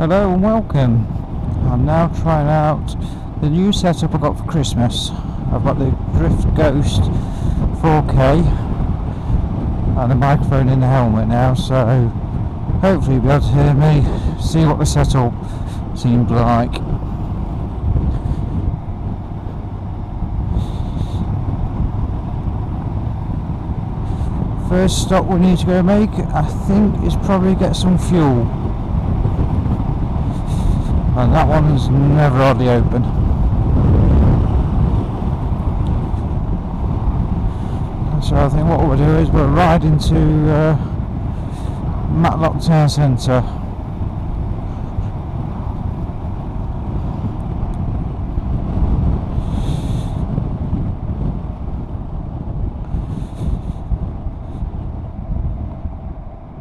Hello and welcome. I'm now trying out the new setup I got for Christmas. I've got the Drift Ghost 4K and a microphone in the helmet now, so hopefully you'll be able to hear me, see what the setup seemed like. First stop we need to go make, I think, is probably get some fuel. And that one's never hardly open. And so I think what we'll do is we'll ride into Matlock Town Centre.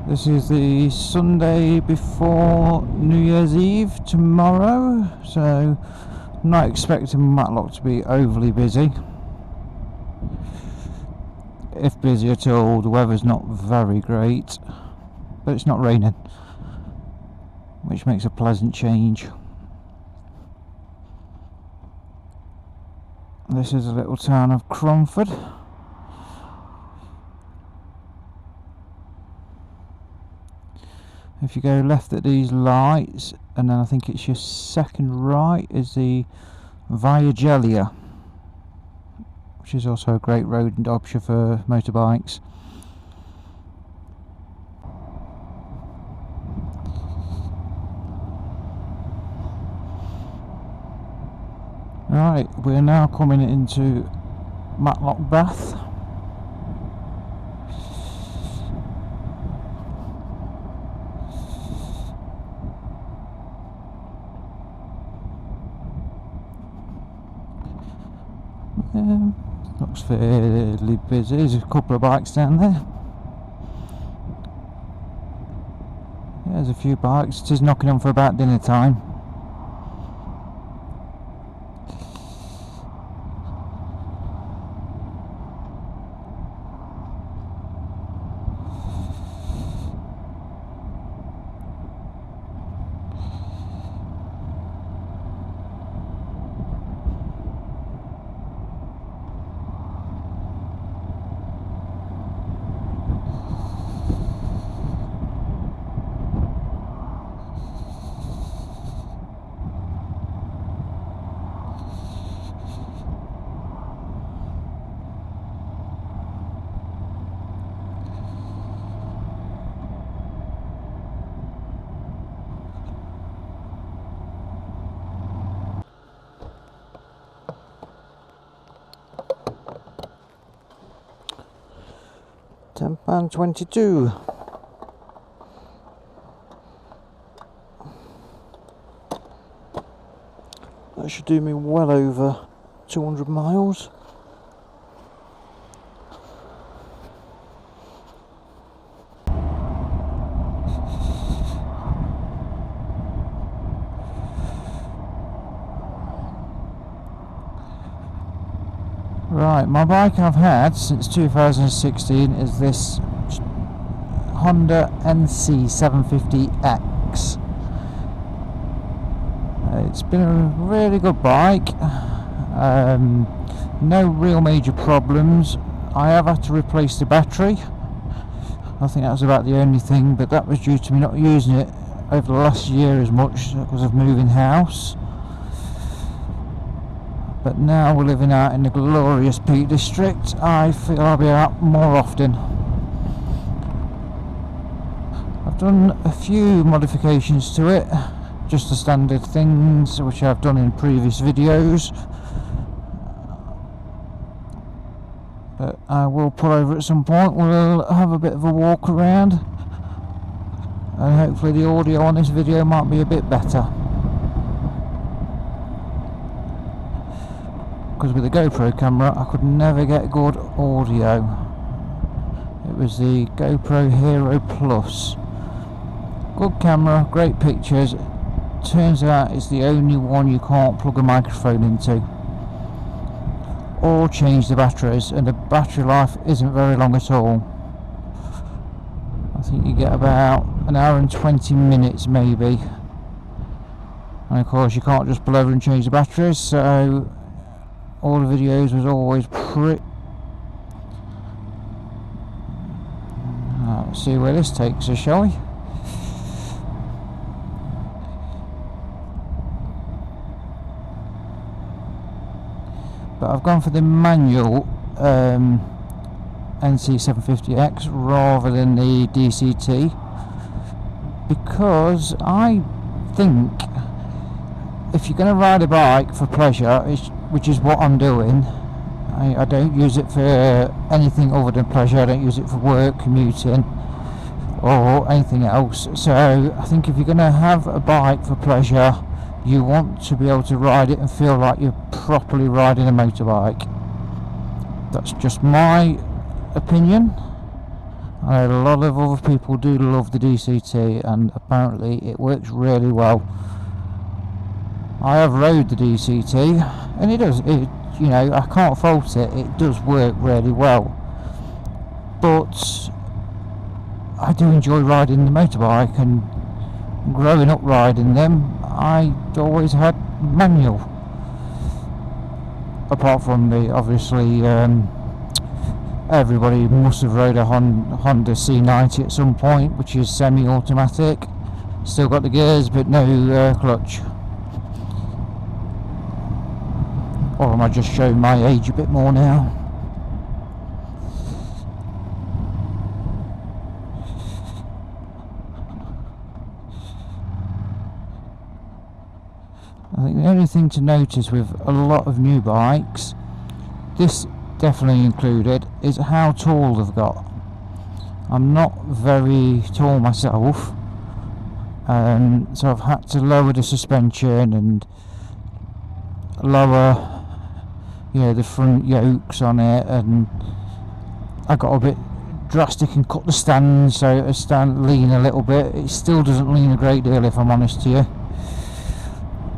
This is the Sunday before New Year's Eve, tomorrow, so I'm not expecting Matlock to be overly busy. If busy at all, the weather's not very great, but it's not raining, which makes a pleasant change. This is a little town of Cromford. If you go left at these lights, and then I think it's your second right, is the Via Gellia, which is also a great road option for motorbikes. Right, we're now coming into Matlock Bath. Looks fairly busy. There's a couple of bikes down there. Yeah, there's a few bikes. It is knocking on for about dinner time. £10.22. That should do me well over 200 miles. Right, my bike I've had since 2016 is this Honda nc750x. It's been a really good bike, no real major problems. I have had to replace the battery. I think that was about the only thing, but that was due to me not using it over the last year as much because of moving house. But now we're living out in the glorious Peak District, I feel I'll be out more often. I've done a few modifications to it, just the standard things which I've done in previous videos. But I will pull over at some point, we'll have a bit of a walk around, and hopefully the audio on this video might be a bit better. Because with the GoPro camera I could never get good audio. It was the GoPro Hero Plus. Good camera, great pictures. Turns out it's the only one you can't plug a microphone into or change the batteries, and the battery life isn't very long at all. I think you get about an hour and 20 minutes maybe and of course you can't just pull over and change the batteries, so all the videos was always pretty. Let's see where this takes us, shall we? But I've gone for the manual nc750x rather than the DCT, because I think if you're going to ride a bike for pleasure, which is what I'm doing, I don't use it for anything other than pleasure. I don't use it for work, commuting or anything else. So I think if you're going to have a bike for pleasure, you want to be able to ride it and feel like you're properly riding a motorbike. That's just my opinion. I know a lot of other people do love the DCT, and apparently it works really well. I have rode the DCT and it does, you know, I can't fault it. It does work really well, but I do enjoy riding the motorbike, and growing up riding them, I always had manual. Apart from the, obviously, everybody must have rode a Honda C90 at some point, which is semi-automatic. Still got the gears, but no clutch. Or am I just showing my age a bit more now? I think the only thing to notice with a lot of new bikes, this definitely included, is how tall they've got. I'm not very tall myself, so I've had to lower the suspension and lower, you know, the front yokes on it, and I got a bit drastic and cut the stand so it stand lean a little bit. It still doesn't lean a great deal, if I'm honest to you.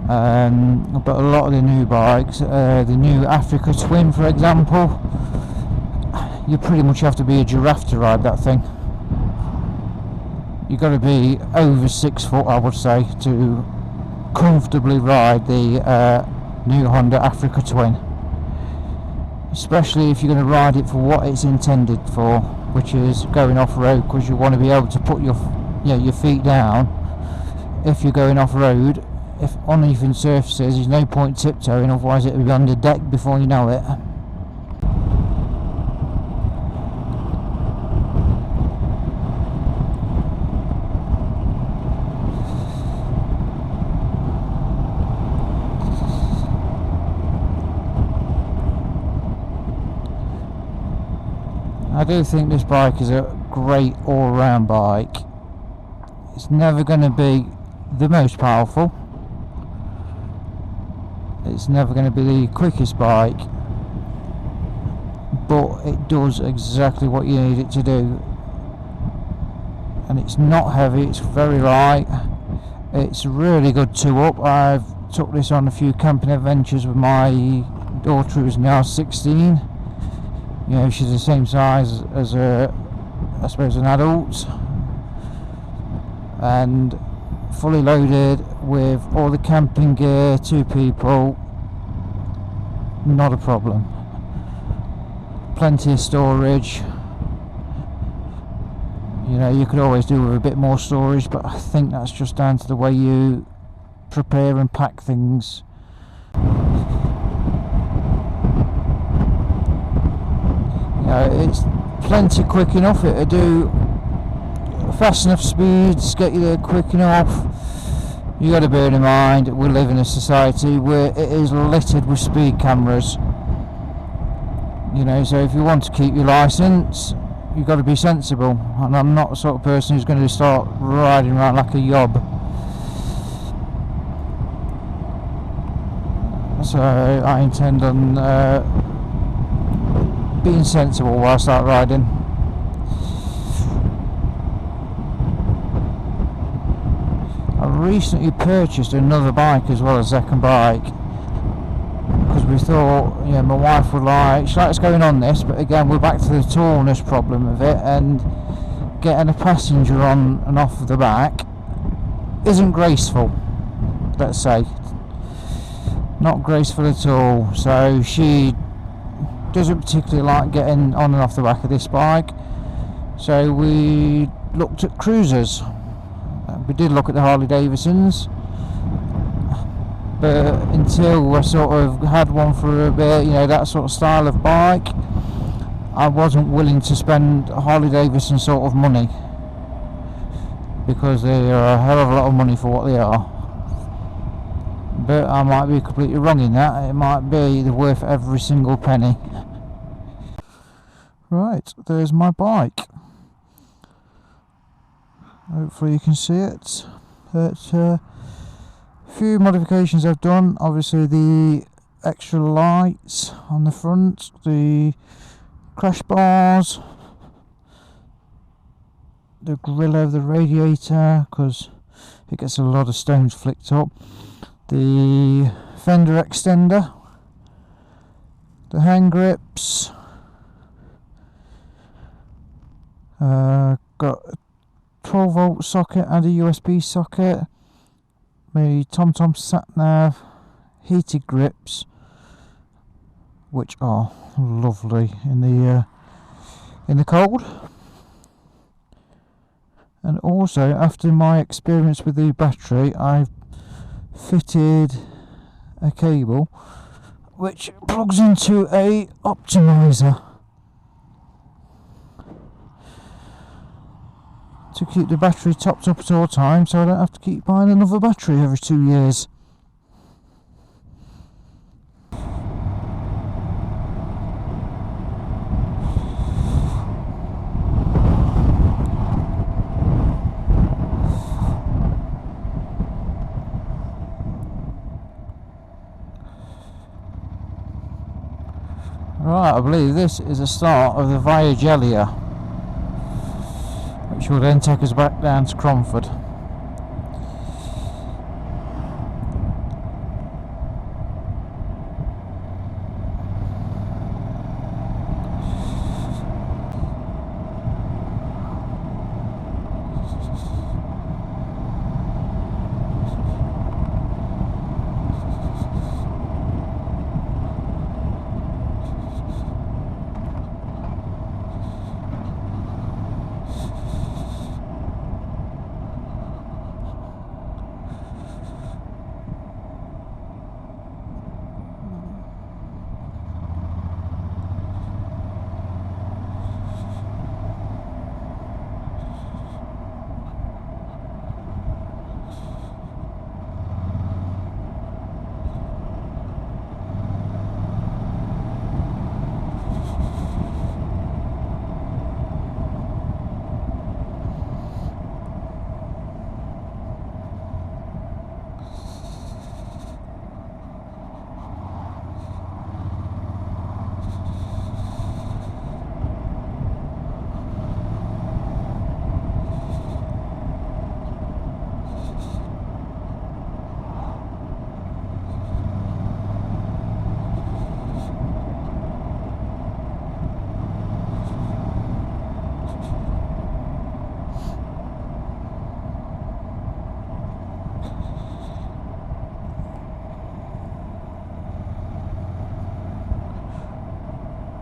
But a lot of the new bikes, the new Africa Twin for example, you pretty much have to be a giraffe to ride that thing. You've got to be over 6 foot, I would say, to comfortably ride the new Honda Africa Twin, especially if you're going to ride it for what it's intended for, which is going off-road, because you want to be able to put your feet down if you're going off-road. If uneven surfaces, there's no point tiptoeing, otherwise it'll be on the deck before you know it. I do think this bike is a great all-round bike. It's never going to be the most powerful. It's never going to be the quickest bike, but it does exactly what you need it to do. And it's not heavy, it's very light, it's really good two-up. I've took this on a few camping adventures with my daughter, who's now 16. You know, she's the same size as I suppose an adult, and fully loaded with all the camping gear, 2 people, not a problem. Plenty of storage. You know, you could always do with a bit more storage, but I think that's just down to the way you prepare and pack things. You know, it's plenty quick enough. It'll do fast enough speeds, get you there quick enough. You got to bear in mind we live in a society where it is littered with speed cameras. You know, so if you want to keep your license, you've got to be sensible. And I'm not the sort of person who's going to start riding around like a yob. So I intend on being sensible while I start riding. I recently purchased another bike as well, a second bike, because we thought, you know, my wife would like, she likes going on this, but again we're back to the tallness problem of it, and getting a passenger on and off the back isn't graceful. let's say. Not graceful at all. So she doesn't particularly like getting on and off the back of this bike. So we looked at cruisers. We did look at the Harley Davidsons, but until I sort of had one for a bit, you know, that sort of style of bike, I wasn't willing to spend Harley Davidson sort of money, because they are a hell of a lot of money for what they are. But I might be completely wrong in that. It might be worth every single penny. Right, there's my bike. Hopefully you can see it. But a few modifications I've done. Obviously the extra lights on the front, the crash bars, the grill over the radiator because it gets a lot of stones flicked up, the fender extender, the hand grips, got a 12 volt socket and a USB socket, my TomTom sat nav, heated grips, which are lovely in the cold. And also, after my experience with the battery, I've fitted a cable which plugs into a optimizer to keep the battery topped up at all times, so I don't have to keep buying another battery every 2 years. Right, I believe this is the start of the Via Gellia, which will then take us back down to Cromford.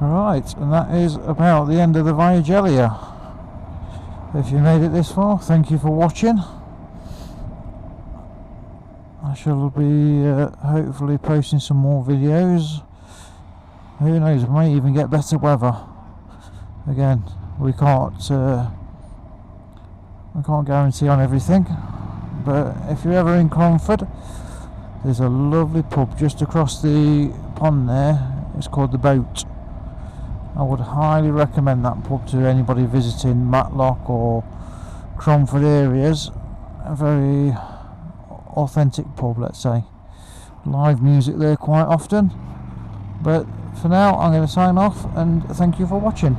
Right, and that is about the end of the Via Gellia. If you made it this far, thank you for watching. I shall be hopefully posting some more videos. Who knows, we may even get better weather. Again, we can't guarantee on everything, but if you're ever in Cromford, there's a lovely pub just across the pond there. It's called The Boat. I would highly recommend that pub to anybody visiting Matlock or Cromford areas. A very authentic pub, let's say. Live music there quite often. But for now, I'm going to sign off and thank you for watching.